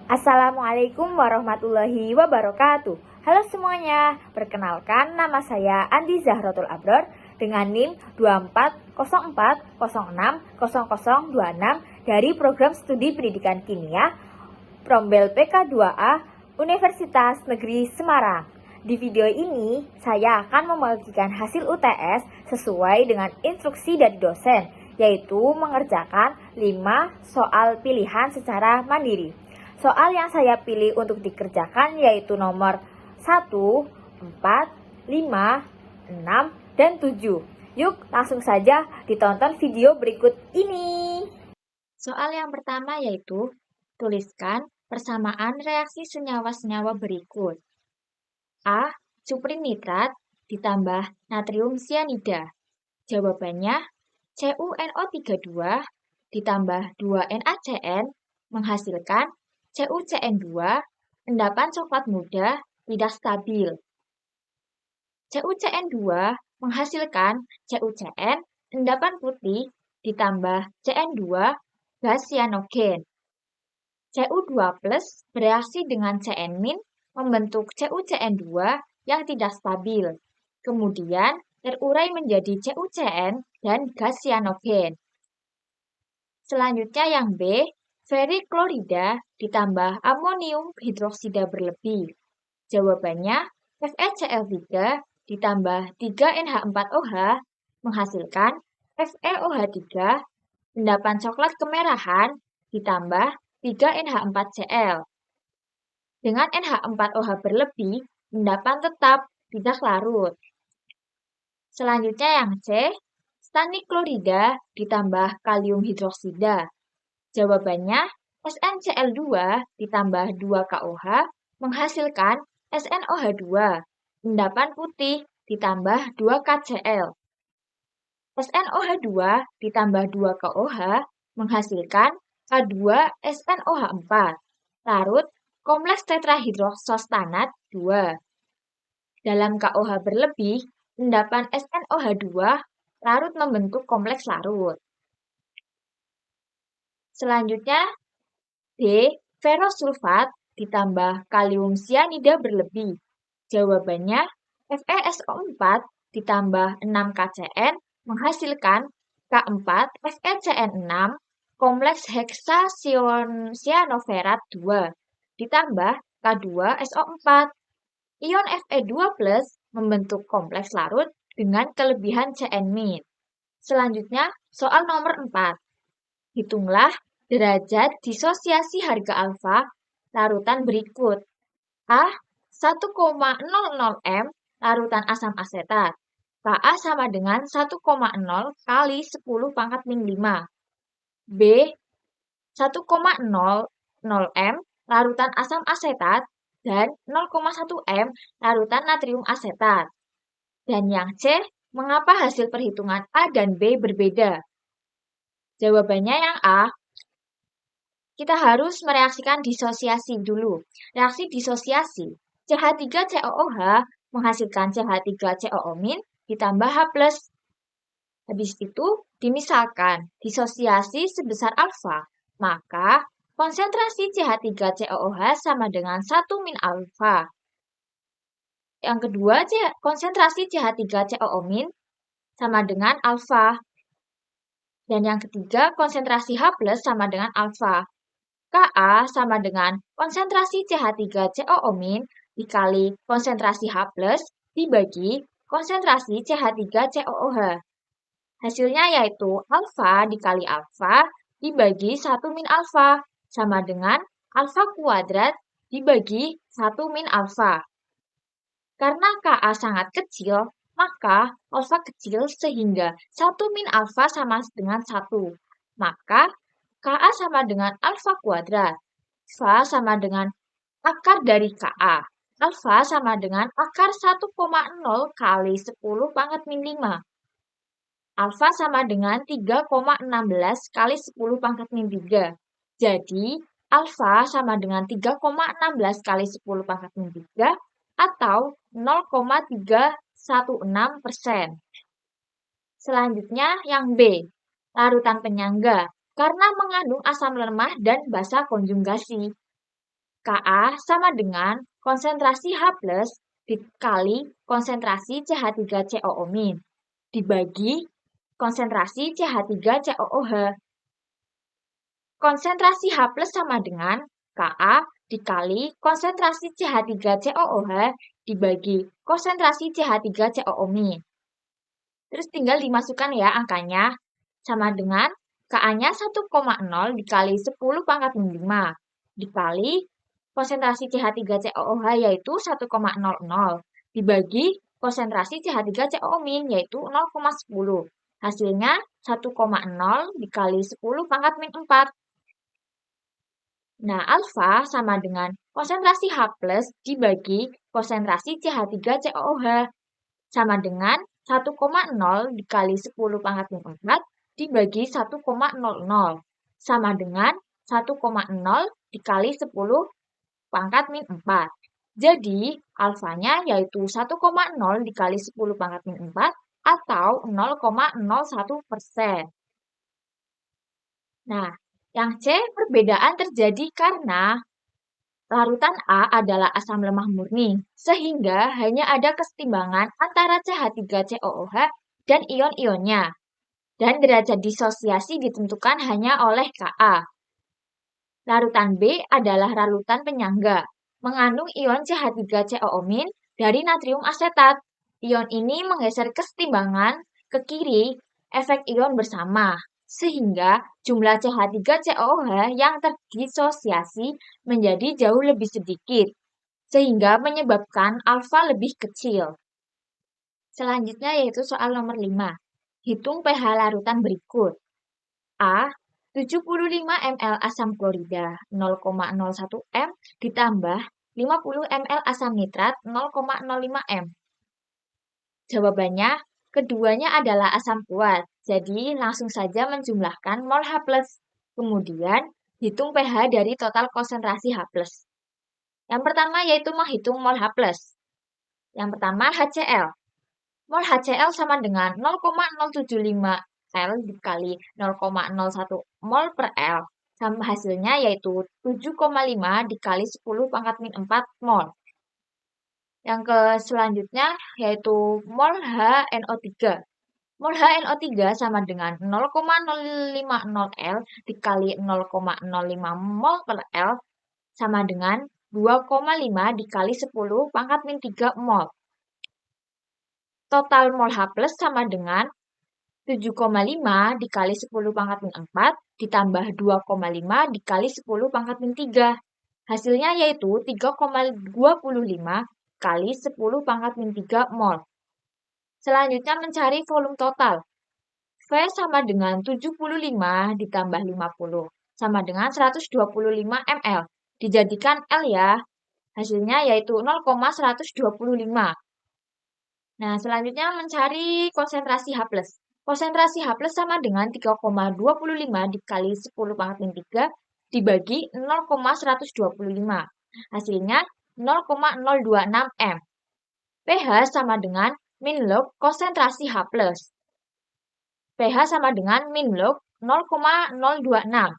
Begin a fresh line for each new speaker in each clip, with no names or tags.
Assalamualaikum warahmatullahi wabarakatuh. Halo semuanya, perkenalkan nama saya Andi Zahrotul Abror dengan NIM 2404060026 dari Program Studi Pendidikan Kimia Prombel PK2A Universitas Negeri Semarang. Di video ini, saya akan membagikan hasil UTS sesuai dengan instruksi dari dosen, yaitu mengerjakan 5 soal pilihan secara mandiri. Soal yang saya pilih untuk dikerjakan yaitu nomor 1, 4, 5, 6, dan 7. Yuk langsung saja ditonton video berikut ini. Soal yang pertama yaitu tuliskan persamaan reaksi senyawa-senyawa berikut. A. Suprin nitrat ditambah natrium sianida. Jawabannya CuNO32 ditambah 2NaCN menghasilkan CuCN2, endapan coklat muda tidak stabil. CuCN2 menghasilkan CuCN, endapan putih ditambah Cn2, gas cyanogen. Cu2+ bereaksi dengan Cn- membentuk CuCN2 yang tidak stabil. Kemudian terurai menjadi CuCN dan gas cyanogen. Selanjutnya yang B, feriklorida ditambah amonium hidroksida berlebih. Jawabannya FeCl3 ditambah 3NH4OH menghasilkan FeOH3, endapan coklat kemerahan ditambah 3NH4Cl. Dengan NH4OH berlebih, endapan tetap tidak larut. Selanjutnya yang C, staniklorida ditambah kalium hidroksida. Jawabannya SnCl2 ditambah 2KOH menghasilkan SnOH2, endapan putih ditambah 2KCl. SnOH2 ditambah 2KOH menghasilkan K2SnOH4, larut kompleks tetrahidroksostanat 2. Dalam KOH berlebih, endapan SnOH2 larut membentuk kompleks larut. Selanjutnya, D. Ferosulfat ditambah kalium sianida berlebih. Jawabannya, FeSO4 ditambah 6KCN menghasilkan K4FeCN6 kompleks heksacyanoferat 2 ditambah K2SO4. Ion Fe2+ membentuk kompleks larut dengan kelebihan Cn-. Selanjutnya, soal nomor 4. Hitunglah derajat disosiasi harga alfa larutan berikut. A. 1,00 m larutan asam asetat. Ka sama dengan 1,0 kali 10⁻⁵. B. 1,00 m larutan asam asetat dan 0,1 m larutan natrium asetat. Dan yang C, mengapa hasil perhitungan A dan B berbeda? Jawabannya yang A. Kita harus mereaksikan disosiasi dulu. Reaksi disosiasi, CH3COOH menghasilkan CH3COO- ditambah H+. Habis itu, dimisalkan disosiasi sebesar alfa, maka konsentrasi CH3COOH sama dengan 1 - alfa. Yang kedua, konsentrasi CH3COO- sama dengan alfa. Dan yang ketiga, konsentrasi H+ sama dengan alfa. Ka sama dengan konsentrasi CH3COO- dikali konsentrasi H+ dibagi konsentrasi CH3COOH. Hasilnya yaitu alfa dikali alfa dibagi 1 - alfa sama dengan alfa kuadrat dibagi 1 - alfa. Karena Ka sangat kecil, maka alfa kecil sehingga 1 - alfa sama dengan 1. Maka Ka sama dengan alfa kuadrat. Alfa sama dengan akar dari Ka. Alfa sama dengan akar 1,0 kali 10⁻⁵. Alfa sama dengan 3,16 kali 10⁻⁵. Jadi, alfa sama dengan 3,16 kali 10⁻⁵ atau 0,316%. Selanjutnya yang B, larutan penyangga, karena mengandung asam lemah dan basa konjugasi. Ka sama dengan konsentrasi H+ dikali konsentrasi CH3COO- dibagi konsentrasi CH3COOH. Konsentrasi H+ sama dengan Ka dikali konsentrasi CH3COOH dibagi konsentrasi CH3COO-. Terus tinggal dimasukkan ya angkanya. Sama dengan Ka-nya 1,0 dikali 10 pangkat min 5 dikali konsentrasi CH3COOH yaitu 1,00 dibagi konsentrasi CH3COO- yaitu 0,10. Hasilnya 1,0 dikali 10 pangkat min 4. Nah, alfa sama dengan konsentrasi H+ dibagi konsentrasi CH3COOH sama dengan 1,0 dikali 10 pangkat min 4 dibagi 1,00 sama dengan 1,0 dikali 10 pangkat min 4. Jadi, alfanya yaitu 1,0 dikali 10 pangkat min 4 atau 0,01%. Nah, yang C perbedaan terjadi karena larutan A adalah asam lemah murni, sehingga hanya ada kesetimbangan antara CH3COOH dan ion-ionnya. Dan derajat disosiasi ditentukan hanya oleh Ka. Larutan B adalah larutan penyangga, mengandung ion CH3COO- dari natrium asetat. Ion ini menggeser kesetimbangan ke kiri efek ion bersama, sehingga jumlah CH3COOH yang terdisosiasi menjadi jauh lebih sedikit, sehingga menyebabkan alfa lebih kecil. Selanjutnya yaitu soal nomor 5. Hitung pH larutan berikut. A. 75 ml asam klorida 0,01 m ditambah 50 ml asam nitrat 0,05 m. Jawabannya, keduanya adalah asam kuat, jadi langsung saja menjumlahkan mol H+. Kemudian, hitung pH dari total konsentrasi H+. Yang pertama yaitu menghitung mol H+. Yang pertama HCl. Mol HCl sama dengan 0,075 L dikali 0,01 mol per L. Sama hasilnya yaitu 7,5 dikali 10 pangkat min 4 mol. Yang selanjutnya yaitu mol HNO3. Mol HNO3 sama dengan 0,050 L dikali 0,05 mol per L sama dengan 2,5 dikali 10 pangkat min 3 mol. Total mol H+ sama dengan 7,5 dikali 10 pangkat min 4 ditambah 2,5 dikali 10 pangkat min 3. Hasilnya yaitu 3,25 kali 10 pangkat min 3 mol. Selanjutnya mencari volume total. V sama dengan 75 ditambah 50 sama dengan 125 ml. Dijadikan L ya. Hasilnya yaitu 0,125. Nah, selanjutnya mencari konsentrasi H+. Konsentrasi H+ sama dengan 3,25 dikali 10 pangkat min 3 dibagi 0,125. Hasilnya 0,026 M. pH sama dengan min log konsentrasi H+. pH sama dengan min log 0,026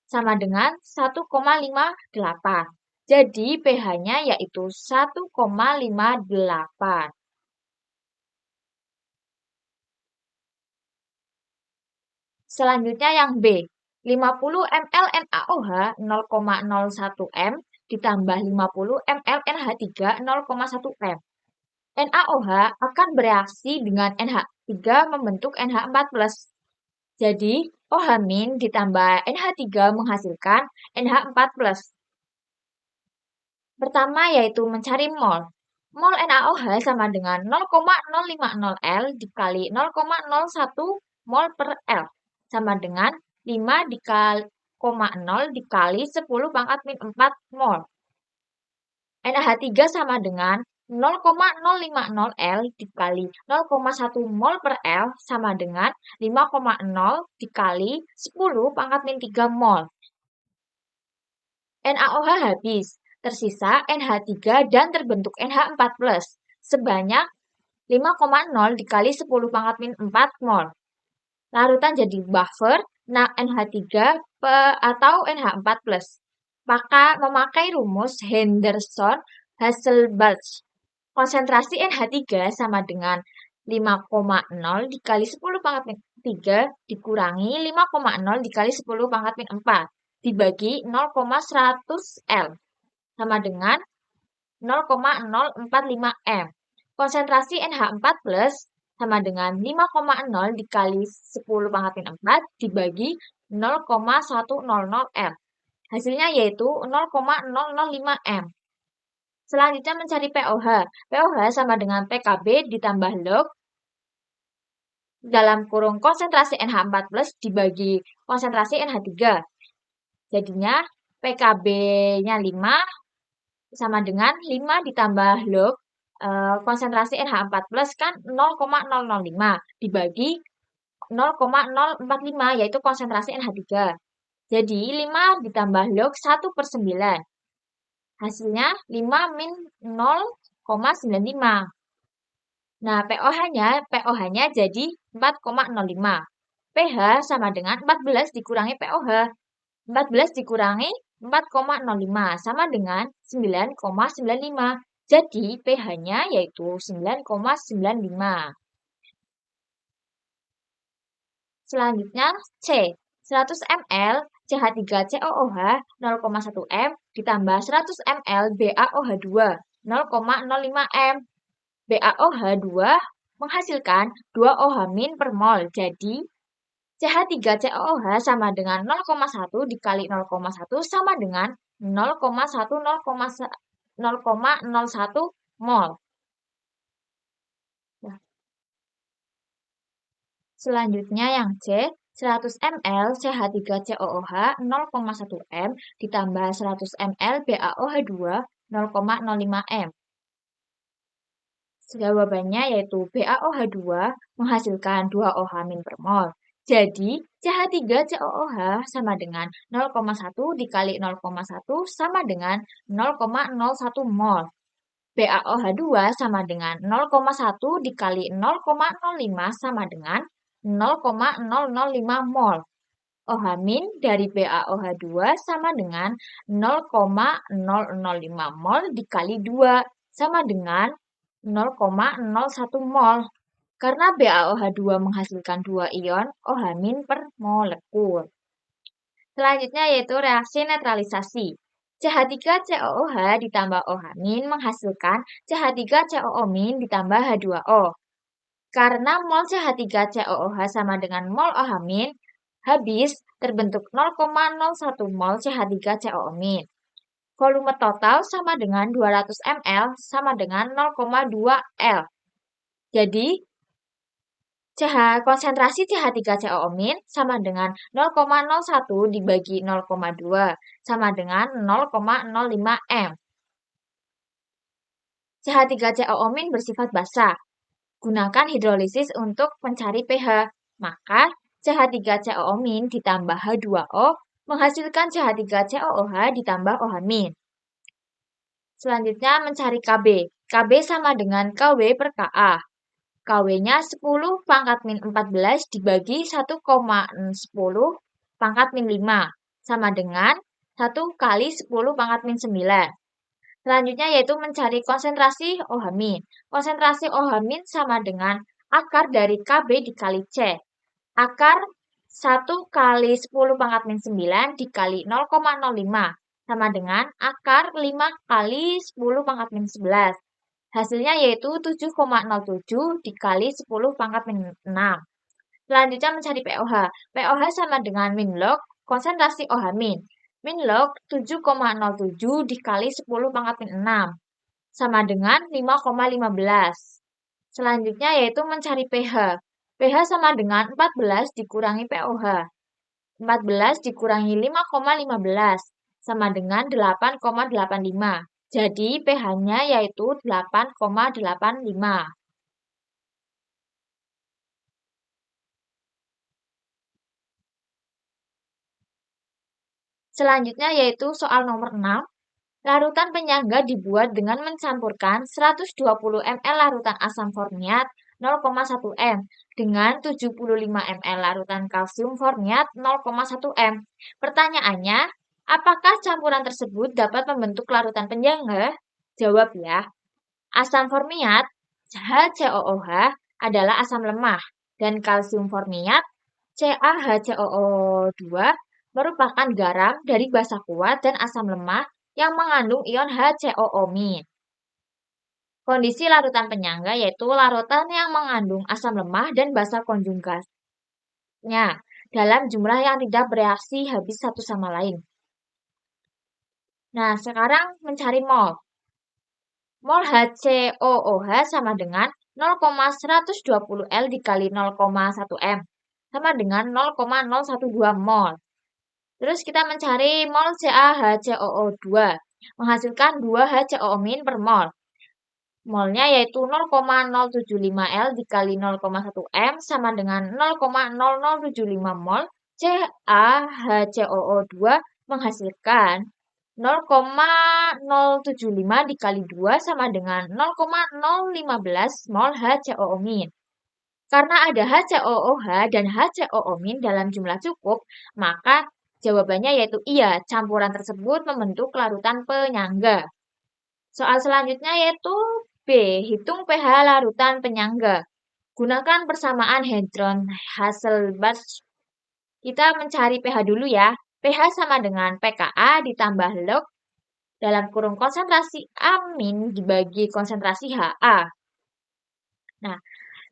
sama dengan 1,58. Jadi pH-nya yaitu 1,58. Selanjutnya yang B, 50 ml NaOH 0,01 m ditambah 50 ml NH3 0,1 m. NaOH akan bereaksi dengan NH3 membentuk NH4+. Jadi, OH- ditambah NH3 menghasilkan NH4+. Pertama yaitu mencari mol. Mol NaOH sama dengan 0,050 L dikali 0,01 mol per L sama dengan 5 dikali 0 dikali 10 pangkat min 4 mol. NaH3 sama dengan 0,050 L dikali 0,1 mol per L sama dengan 5,0 dikali 10 pangkat min 3 mol. NaOH habis, tersisa NH3 dan terbentuk NH4+, sebanyak 5,0 dikali 10 pangkat min 4 mol. Larutan jadi buffer, NH3 atau NH4+. Memakai rumus Henderson-Hasselbalch. Konsentrasi NH3 sama dengan 5,0 dikali 10 pangkat min 3 dikurangi 5,0 dikali 10 pangkat min 4 dibagi 0,100 L sama dengan 0,045 M. Konsentrasi NH4+ sama dengan 5,0 dikali 10 pangkat min 4 dibagi 0,100 M. Hasilnya yaitu 0,005 M. Selanjutnya mencari pOH. pOH sama dengan PKB ditambah log dalam kurung konsentrasi NH4+ dibagi konsentrasi NH3. Jadinya PKB-nya 5 sama dengan 5 ditambah log konsentrasi NH4+ kan 0,005 dibagi 0,045 yaitu konsentrasi NH3. Jadi 5 ditambah log 1/9. Hasilnya 5 min 0,95. Nah, pOH-nya jadi 4,05. pH sama dengan 14 dikurangi pOH. 14 dikurangi 4,05 sama dengan 9,95. Jadi, pH-nya yaitu 9,95. Selanjutnya, C. 100 ml CH3COOH 0,1 M ditambah 100 ml BaOH2 0,05 M. BaOH2 menghasilkan 2 OH- per mol. Jadi, CH3COOH sama dengan 0,1 dikali 0,1 sama dengan 0,01 mol. Selanjutnya yang C, 100 ml CH3COOH 0,1 M ditambah 100 ml BaOH2 0,05 M. Jawabannya yaitu BaOH2 menghasilkan 2 OH- per mol. Jadi, CH3COOH sama dengan 0,1 dikali 0,1 sama dengan 0,01 mol. BaOH2 sama dengan 0,1 dikali 0,05 sama dengan 0,005 mol. OH- dari BaOH2 sama dengan 0,005 mol dikali 2 sama dengan 0,01 mol. Karena BaOH2 menghasilkan 2 ion OH- per molekul. Selanjutnya yaitu reaksi netralisasi. CH3COOH ditambah OH- menghasilkan CH3COO- ditambah H2O. Karena mol CH3COOH sama dengan mol OH- habis terbentuk 0,01 mol CH3COO-. Volume total sama dengan 200 ml sama dengan 0,2 L. Jadi, konsentrasi CH3COO- sama dengan 0,01 dibagi 0,2 sama dengan 0,05 M. CH3COO- bersifat basah. Gunakan hidrolisis untuk mencari pH. Maka CH3COO- ditambah H2O menghasilkan CH3COOH ditambah OH-. Selanjutnya mencari Kb. Kb sama dengan Kw per Ka. Kw-nya 10 pangkat min 14 dibagi 1,10 pangkat min 5 sama dengan 1 kali 10 pangkat min 9. Selanjutnya yaitu mencari konsentrasi OH-. Konsentrasi OH- sama dengan akar dari Kb dikali C. Akar 1 kali 10 pangkat min 9 dikali 0,05 sama dengan akar 5 kali 10 pangkat min 11. Hasilnya yaitu 7,07 dikali 10 pangkat min 6. Selanjutnya mencari pOH. pOH sama dengan min log konsentrasi OH-. Min log 7,07 dikali 10 pangkat min 6 sama dengan 5,15. Selanjutnya yaitu mencari pH. pH sama dengan 14 dikurangi pOH. 14 dikurangi 5,15 sama dengan 8,85. Jadi pH-nya yaitu 8,85. Selanjutnya yaitu soal nomor 6. Larutan penyangga dibuat dengan mencampurkan 120 ml larutan asam formiat 0,1 m dengan 75 ml larutan kalsium formiat 0,1 m. Pertanyaannya, apakah campuran tersebut dapat membentuk larutan penyangga? Jawab ya. Asam formiat HCOOH adalah asam lemah dan kalsium formiat CaHCOO2 merupakan garam dari basa kuat dan asam lemah yang mengandung ion HCOO-. Kondisi larutan penyangga yaitu larutan yang mengandung asam lemah dan basa konjugasnya dalam jumlah yang tidak bereaksi habis satu sama lain. Nah, sekarang mencari mol. Mol HCOOH sama dengan 0,120 L dikali 0,1 M sama dengan 0,012 mol. Terus kita mencari mol CaHCOO2 menghasilkan 2 HCOO- per mol. Molnya yaitu 0,075 L dikali 0,1 M sama dengan 0,0075 mol CaHCOO2 menghasilkan 0,075 dikali 2 sama dengan 0,015 mol HCOO-. Karena ada HCOOH dan HCOO- dalam jumlah cukup, maka jawabannya yaitu iya, campuran tersebut membentuk larutan penyangga. Soal selanjutnya yaitu B. Hitung pH larutan penyangga. Gunakan persamaan Hadron-Hasselbalch. Kita mencari pH dulu ya. pH sama dengan pKa ditambah log dalam kurung konsentrasi amin dibagi konsentrasi Ha. Nah,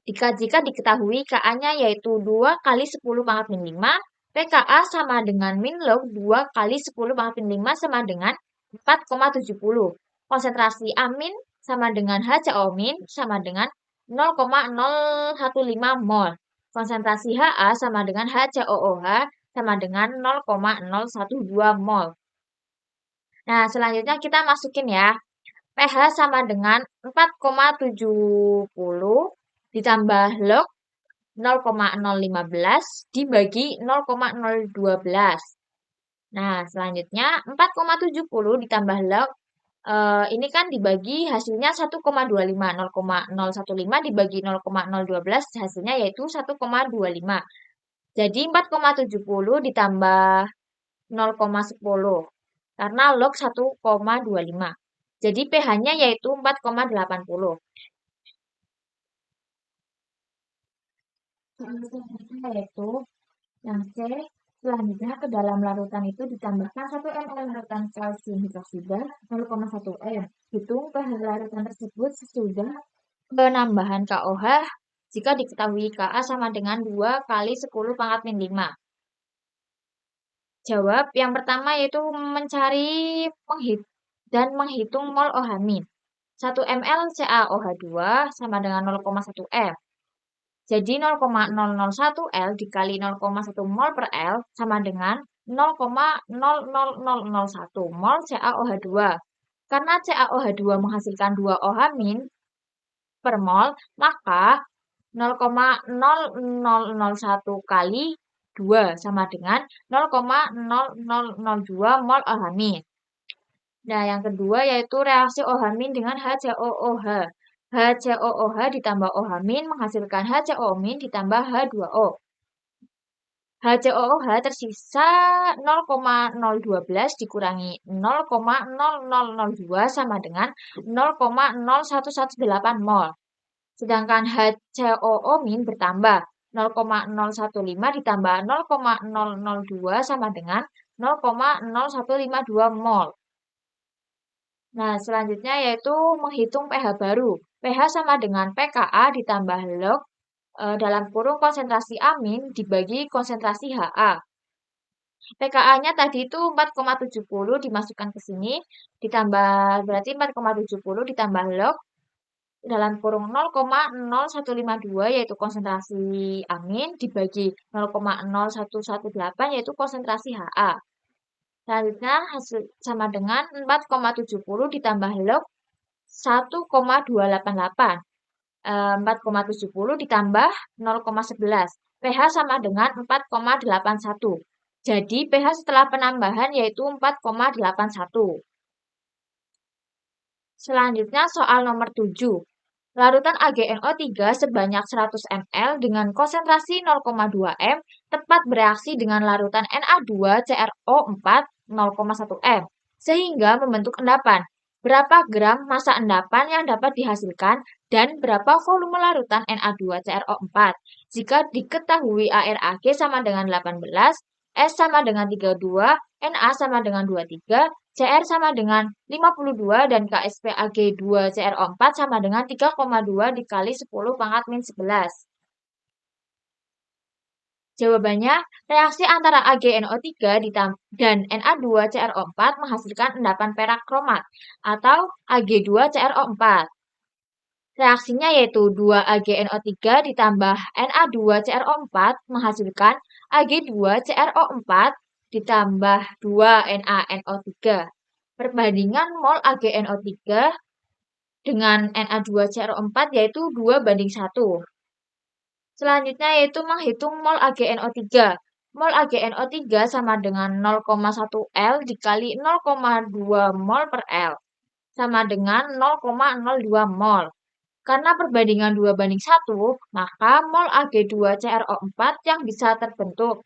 jika diketahui Ka-nya yaitu 2 kali 10 pangkat min 5, pKa sama dengan min log 2 kali 10 pangkat min 5 sama dengan 4,70. Konsentrasi amin sama dengan HCO- sama dengan 0,015 mol. Konsentrasi Ha sama dengan HCOOH sama dengan 0,012 mol. Nah, selanjutnya kita masukin ya. pH sama dengan 4,70 ditambah log 0,015 dibagi 0,012. Nah, selanjutnya 4,70 ditambah log ini kan dibagi hasilnya 1,25. 0,015 dibagi 0,012 hasilnya yaitu 1,25. Jadi 4,70 ditambah 0,10 karena log 1,25. Jadi pH-nya yaitu 4,80. Selanjutnya yaitu yang C, selanjutnya ke dalam larutan itu ditambahkan 1 ml larutan kalsium hidroksida 0,1 m. Hitung pH larutan tersebut sesudah penambahan KOH jika diketahui Ka sama dengan 2 kali 10 pangkat min 5. Jawab yang pertama yaitu mencari dan menghitung mol OH-. 1 ml CaOH2 sama dengan 0,1 M. Jadi 0,001 L dikali 0,1 mol per L sama dengan 0,00001 mol CaOH2. Karena CaOH2 menghasilkan 2 OH- per mol, maka 0,0001 kali 2 sama dengan 0,0002 mol OH-. Nah, yang kedua yaitu reaksi OH- dengan HCOOH. HCOOH ditambah OH- menghasilkan HCO- ditambah H2O. HCOOH tersisa 0,012 dikurangi 0,0002 sama dengan 0,0118 mol. Sedangkan HCOO- bertambah 0,015 ditambah 0,002 sama dengan 0,0152 mol. Nah, selanjutnya yaitu menghitung pH baru. pH sama dengan pKa ditambah log dalam kurung konsentrasi amin dibagi konsentrasi Ha. pKa-nya tadi itu 4,70 dimasukkan ke sini, ditambah berarti 4,70 ditambah log dalam kurung 0,0152 yaitu konsentrasi amin dibagi 0,0118 yaitu konsentrasi Ha. Selanjutnya hasil sama dengan 4,70 ditambah log 1,288. 4,70 ditambah 0,11. pH sama dengan 4,81. Jadi pH setelah penambahan yaitu 4,81. Selanjutnya soal nomor 7. Larutan AgNO3 sebanyak 100 ml dengan konsentrasi 0,2 m tepat bereaksi dengan larutan Na2CrO4 0,1 m sehingga membentuk endapan. Berapa gram massa endapan yang dapat dihasilkan dan berapa volume larutan Na2CrO4? Jika diketahui ARAG sama dengan 18, S sama dengan 32, Na sama dengan 23, CR sama dengan 52 dan KSPAG2CrO4 sama dengan 3,2 dikali 10 pangkat min 11. Jawabannya, reaksi antara AgNO3 dan Na2CrO4 menghasilkan endapan perak kromat atau Ag2CrO4. Reaksinya yaitu 2AgNO3 ditambah Na2CrO4 menghasilkan Ag2CrO4 ditambah 2NaNO3. Perbandingan mol AgNO3 dengan Na2CrO4 yaitu 2:1. Selanjutnya yaitu menghitung mol AgNO3. Mol AgNO3 sama dengan 0,1 L dikali 0,2 mol per L. Sama dengan 0,02 mol. Karena perbandingan 2:1, maka mol Ag2CrO4 yang bisa terbentuk.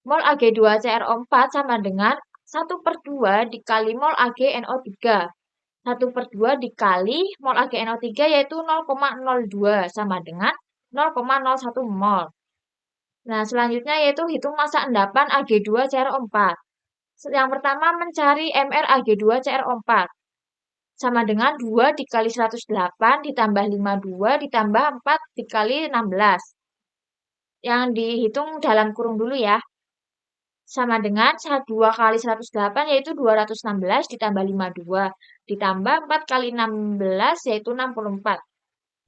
Mol Ag2CrO4 sama dengan 1/2 dikali mol AgNO3. 1/2 dikali mol AgNO3 yaitu 0,02 sama dengan 0,01 mol. Nah, selanjutnya yaitu hitung massa endapan Ag2CrO4. Yang pertama mencari MR Ag2CrO4. Sama dengan 2 dikali 108 ditambah 52 ditambah 4 dikali 16. Yang dihitung dalam kurung dulu ya. Sama dengan 2 kali 108 yaitu 216 ditambah 52. Ditambah 4 kali 16 yaitu 64.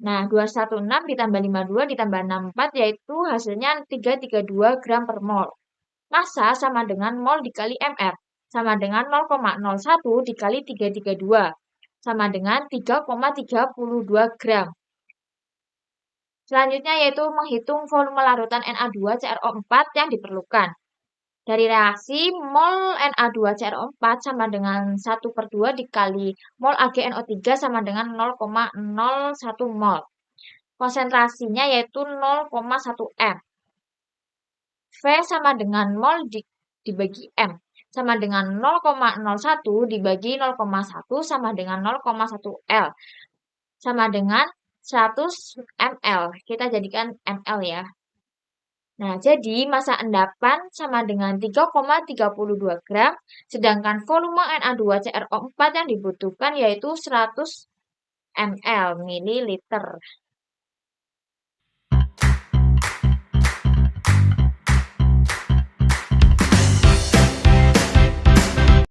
Nah, 216 ditambah 52 ditambah 64 yaitu hasilnya 332 gram per mol. Massa sama dengan mol dikali MR. Sama dengan 0,01 dikali 332. Sama dengan 3,32 gram. Selanjutnya yaitu menghitung volume larutan Na2CrO4 yang diperlukan. Dari reaksi, mol Na2CrO4 sama dengan 1/2 dikali mol AgNO3 sama dengan 0,01 mol. Konsentrasinya yaitu 0,1 m. V sama dengan mol dibagi M. Sama dengan 0,01 dibagi 0,1 sama dengan 0,1 L. Sama dengan 100 ml. Kita jadikan ml ya. Nah, jadi massa endapan sama dengan 3,32 gram, sedangkan volume Na2CrO4 yang dibutuhkan yaitu 100 ml, mililiter.